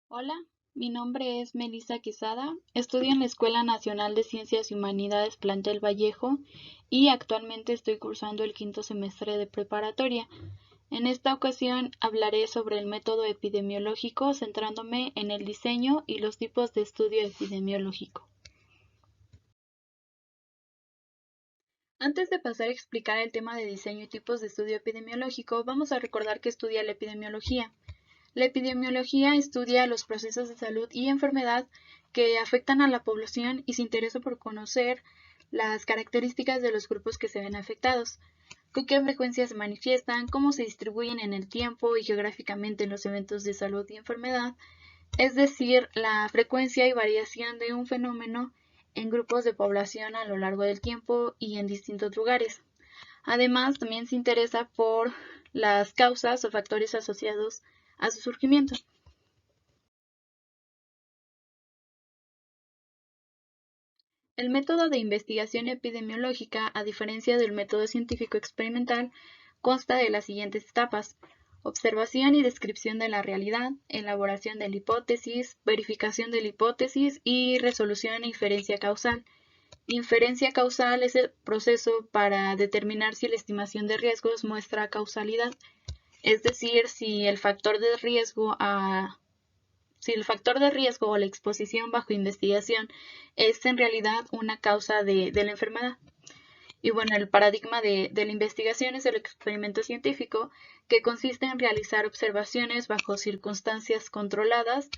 Hola, mi nombre es Melissa Quesada, estudio en la Escuela Nacional de Ciencias y Humanidades Plantel Vallejo y actualmente estoy cursando el quinto semestre de preparatoria. En esta ocasión hablaré sobre el método epidemiológico centrándome en el diseño y los tipos de estudio epidemiológico. Antes de pasar a explicar el tema de diseño y tipos de estudio epidemiológico, vamos a recordar que estudia la epidemiología. La epidemiología estudia los procesos de salud y enfermedad que afectan a la población y se interesa por conocer las características de los grupos que se ven afectados, con qué frecuencia se manifiestan, cómo se distribuyen en el tiempo y geográficamente los eventos de salud y enfermedad, es decir, la frecuencia y variación de un fenómeno en grupos de población a lo largo del tiempo y en distintos lugares. Además, también se interesa por las causas o factores asociados a su surgimiento. El método de investigación epidemiológica, a diferencia del método científico experimental, consta de las siguientes etapas: observación y descripción de la realidad, elaboración de la hipótesis, verificación de la hipótesis y resolución e inferencia causal. Inferencia causal es el proceso para determinar si la estimación de riesgos muestra causalidad, es decir, si el factor de riesgo o la exposición bajo investigación es en realidad una causa de la enfermedad. Y bueno, el paradigma de la investigación es el experimento científico, que consiste en realizar observaciones bajo circunstancias controladas,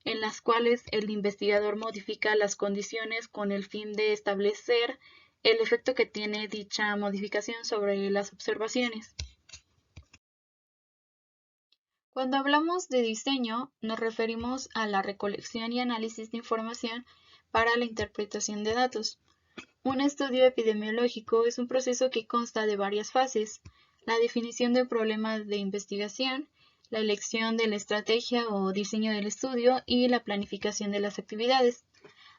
en las cuales el investigador modifica las condiciones con el fin de establecer el efecto que tiene dicha modificación sobre las observaciones. Cuando hablamos de diseño, nos referimos a la recolección y análisis de información para la interpretación de datos. Un estudio epidemiológico es un proceso que consta de varias fases: la definición de problemas de investigación, la elección de la estrategia o diseño del estudio y la planificación de las actividades.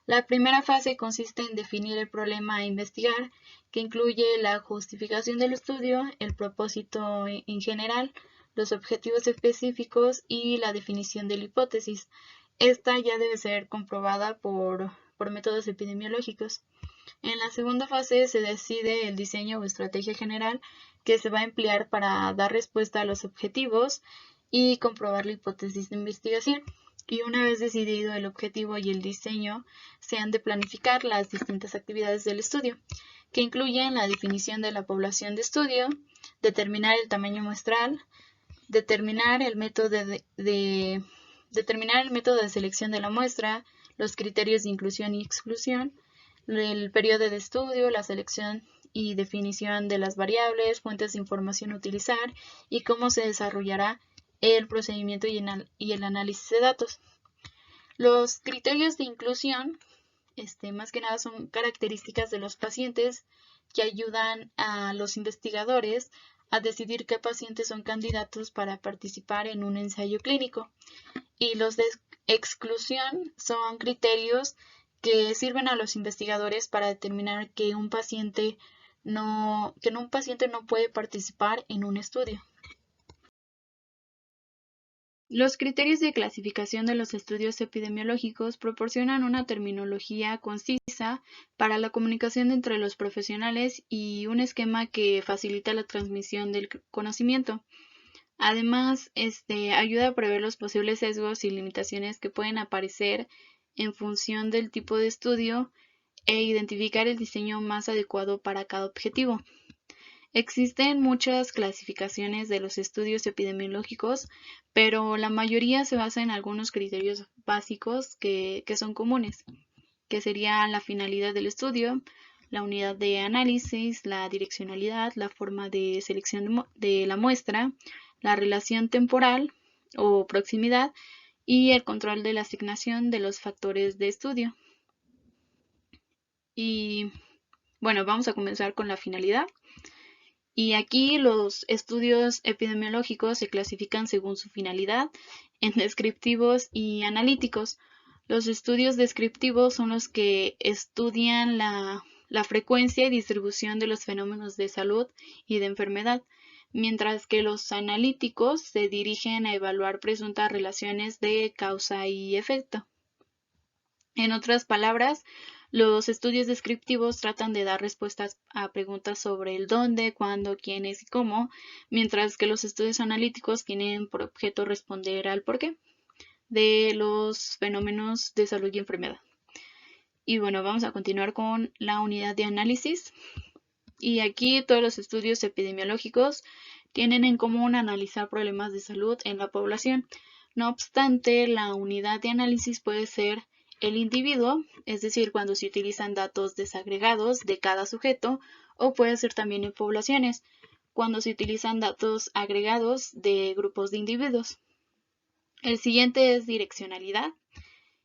La primera fase consiste en definir el problema a investigar, que incluye la justificación del estudio, el propósito en general, los objetivos específicos y la definición de la hipótesis. Esta ya debe ser comprobada por métodos epidemiológicos. En la segunda fase se decide el diseño o estrategia general que se va a emplear para dar respuesta a los objetivos y comprobar la hipótesis de investigación. Y una vez decidido el objetivo y el diseño, se han de planificar las distintas actividades del estudio, que incluyen la definición de la población de estudio, determinar el tamaño muestral, determinar el método determinar el método de selección de la muestra, los criterios de inclusión y exclusión, el periodo de estudio, la selección y definición de las variables, fuentes de información a utilizar y cómo se desarrollará el procedimiento y el análisis de datos. Los criterios de inclusión, más que nada, son características de los pacientes que ayudan a los investigadores a decidir qué pacientes son candidatos para participar en un ensayo clínico. Y los de exclusión son criterios que sirven a los investigadores para determinar que un paciente no puede participar en un estudio. Los criterios de clasificación de los estudios epidemiológicos proporcionan una terminología concisa para la comunicación entre los profesionales y un esquema que facilita la transmisión del conocimiento. Además, ayuda a prever los posibles sesgos y limitaciones que pueden aparecer en función del tipo de estudio e identificar el diseño más adecuado para cada objetivo. Existen muchas clasificaciones de los estudios epidemiológicos, pero la mayoría se basa en algunos criterios básicos que son comunes, que serían la finalidad del estudio, la unidad de análisis, la direccionalidad, la forma de selección de la muestra, la relación temporal o proximidad y el control de la asignación de los factores de estudio. Y bueno, vamos a comenzar con la finalidad. Y aquí los estudios epidemiológicos se clasifican según su finalidad en descriptivos y analíticos. Los estudios descriptivos son los que estudian la frecuencia y distribución de los fenómenos de salud y de enfermedad, mientras que los analíticos se dirigen a evaluar presuntas relaciones de causa y efecto. En otras palabras, los estudios descriptivos tratan de dar respuestas a preguntas sobre el dónde, cuándo, quiénes y cómo, mientras que los estudios analíticos tienen por objeto responder al porqué de los fenómenos de salud y enfermedad. Y bueno, vamos a continuar con la unidad de análisis. Y aquí todos los estudios epidemiológicos tienen en común analizar problemas de salud en la población. No obstante, la unidad de análisis puede ser el individuo, es decir, cuando se utilizan datos desagregados de cada sujeto, o puede ser también en poblaciones, cuando se utilizan datos agregados de grupos de individuos. El siguiente es direccionalidad.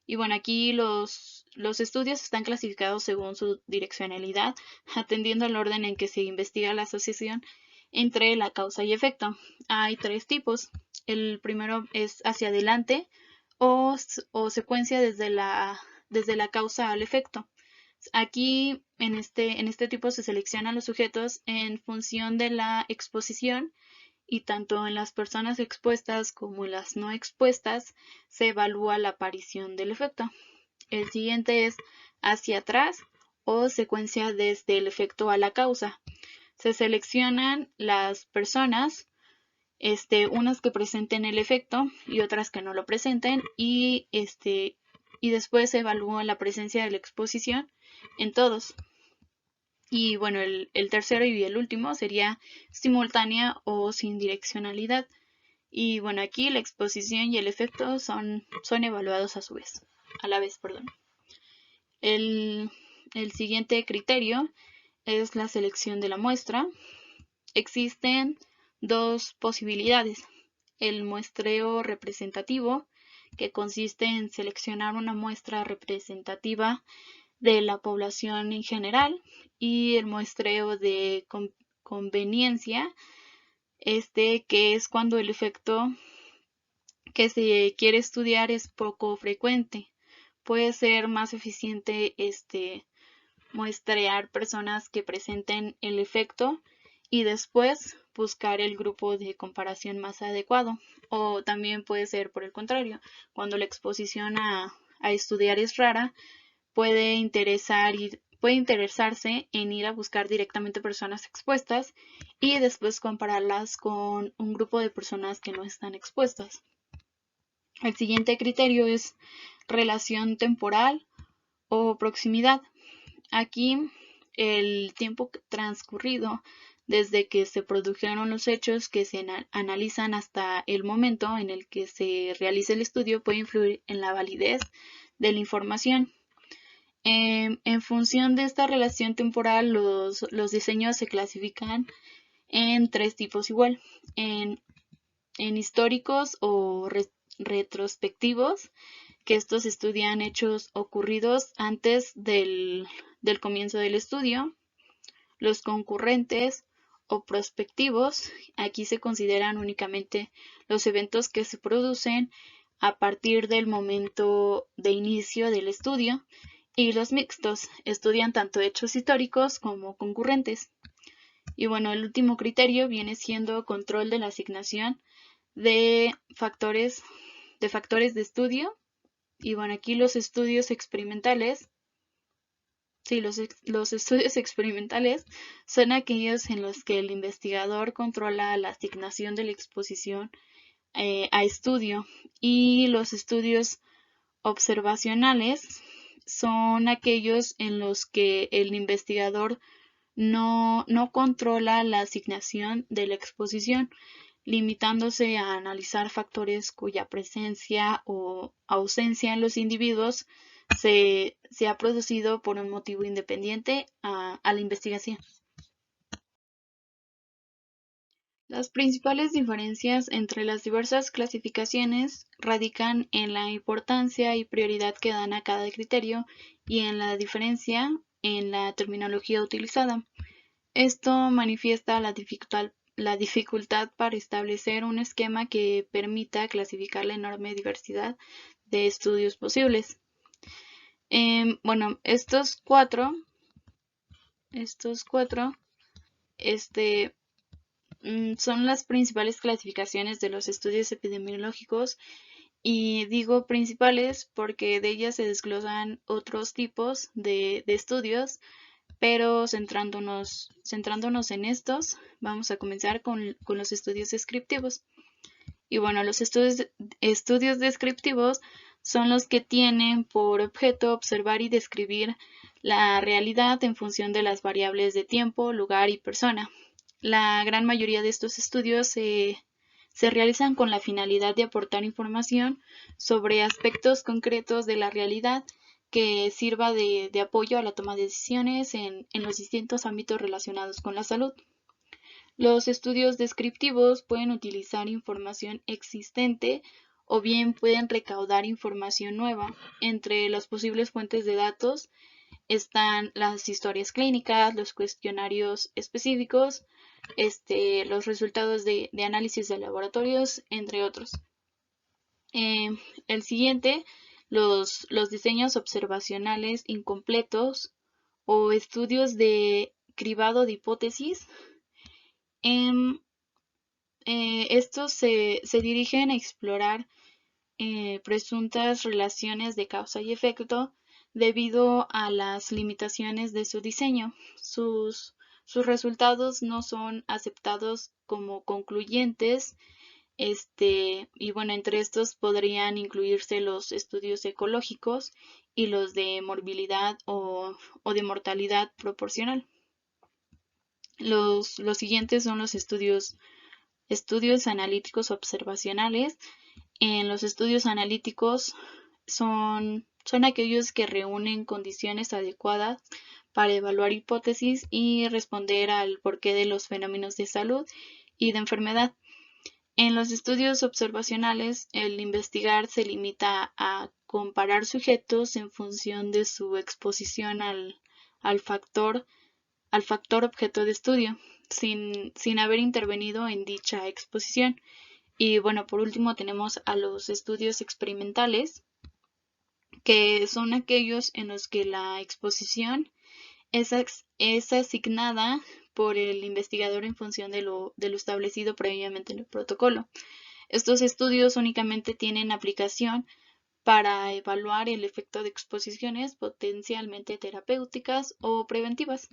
Y bueno, aquí los estudios están clasificados según su direccionalidad, atendiendo al orden en que se investiga la asociación entre la causa y efecto. Hay 3 tipos. El primero es hacia adelante o secuencia desde la causa al efecto. Aquí en este tipo se seleccionan los sujetos en función de la exposición y tanto en las personas expuestas como en las no expuestas se evalúa la aparición del efecto. El siguiente es hacia atrás o secuencia desde el efecto a la causa. Se seleccionan las personas, unas que presenten el efecto y otras que no lo presenten, y después se evalúa la presencia de la exposición en todos. Y bueno, el tercero y el último sería simultánea o sin direccionalidad. Y bueno, aquí la exposición y el efecto son evaluados a la vez. El siguiente criterio es la selección de la muestra. Existen 2 posibilidades. El muestreo representativo, que consiste en seleccionar una muestra representativa de la población en general, y el muestreo de conveniencia, que es cuando el efecto que se quiere estudiar es poco frecuente. Puede ser más eficiente muestrear personas que presenten el efecto y después buscar el grupo de comparación más adecuado. O también puede ser por el contrario, cuando la exposición a estudiar es rara, puede interesarse en ir a buscar directamente personas expuestas y después compararlas con un grupo de personas que no están expuestas. El siguiente criterio es relación temporal o proximidad. Aquí el tiempo transcurrido desde que se produjeron los hechos que se analizan hasta el momento en el que se realiza el estudio puede influir en la validez de la información. En función de esta relación temporal, los diseños se clasifican en 3 tipos igual: en históricos o retrospectivos, que estos estudian hechos ocurridos antes del comienzo del estudio. Los concurrentes o prospectivos, aquí se consideran únicamente los eventos que se producen a partir del momento de inicio del estudio. Y los mixtos estudian tanto hechos históricos como concurrentes. Y bueno, el último criterio viene siendo control de la asignación de factores de estudio. Y bueno, aquí los estudios experimentales, los estudios experimentales son aquellos en los que el investigador controla la asignación de la exposición a estudio, y los estudios observacionales son aquellos en los que el investigador no controla la asignación de la exposición, limitándose a analizar factores cuya presencia o ausencia en los individuos se ha producido por un motivo independiente a la investigación. Las principales diferencias entre las diversas clasificaciones radican en la importancia y prioridad que dan a cada criterio y en la diferencia en la terminología utilizada. Esto manifiesta la dificultad para establecer un esquema que permita clasificar la enorme diversidad de estudios posibles. Bueno, estos cuatro son las principales clasificaciones de los estudios epidemiológicos y digo principales porque de ellas se desglosan otros tipos de estudios, pero centrándonos en estos, vamos a comenzar con los estudios descriptivos. Y bueno, los estudios descriptivos son los que tienen por objeto observar y describir la realidad en función de las variables de tiempo, lugar y persona. La gran mayoría de estos estudios se realizan con la finalidad de aportar información sobre aspectos concretos de la realidad que sirva de apoyo a la toma de decisiones en los distintos ámbitos relacionados con la salud. Los estudios descriptivos pueden utilizar información existente o bien pueden recaudar información nueva. Entre las posibles fuentes de datos están las historias clínicas, los cuestionarios específicos, los resultados de análisis de laboratorios, entre otros. El siguiente, los diseños observacionales incompletos o estudios de cribado de hipótesis. Estos se dirigen a explorar presuntas relaciones de causa y efecto debido a las limitaciones de su diseño. Sus resultados no son aceptados como concluyentes, y bueno, entre estos podrían incluirse los estudios ecológicos y los de morbilidad o de mortalidad proporcional. Los siguientes son los estudios analíticos observacionales. En los estudios analíticos son aquellos que reúnen condiciones adecuadas para evaluar hipótesis y responder al porqué de los fenómenos de salud y de enfermedad. En los estudios observacionales, el investigar se limita a comparar sujetos en función de su exposición al factor objeto de estudio, sin haber intervenido en dicha exposición. Y bueno, por último tenemos a los estudios experimentales, que son aquellos en los que la exposición es asignada por el investigador en función de lo establecido previamente en el protocolo. Estos estudios únicamente tienen aplicación para evaluar el efecto de exposiciones potencialmente terapéuticas o preventivas.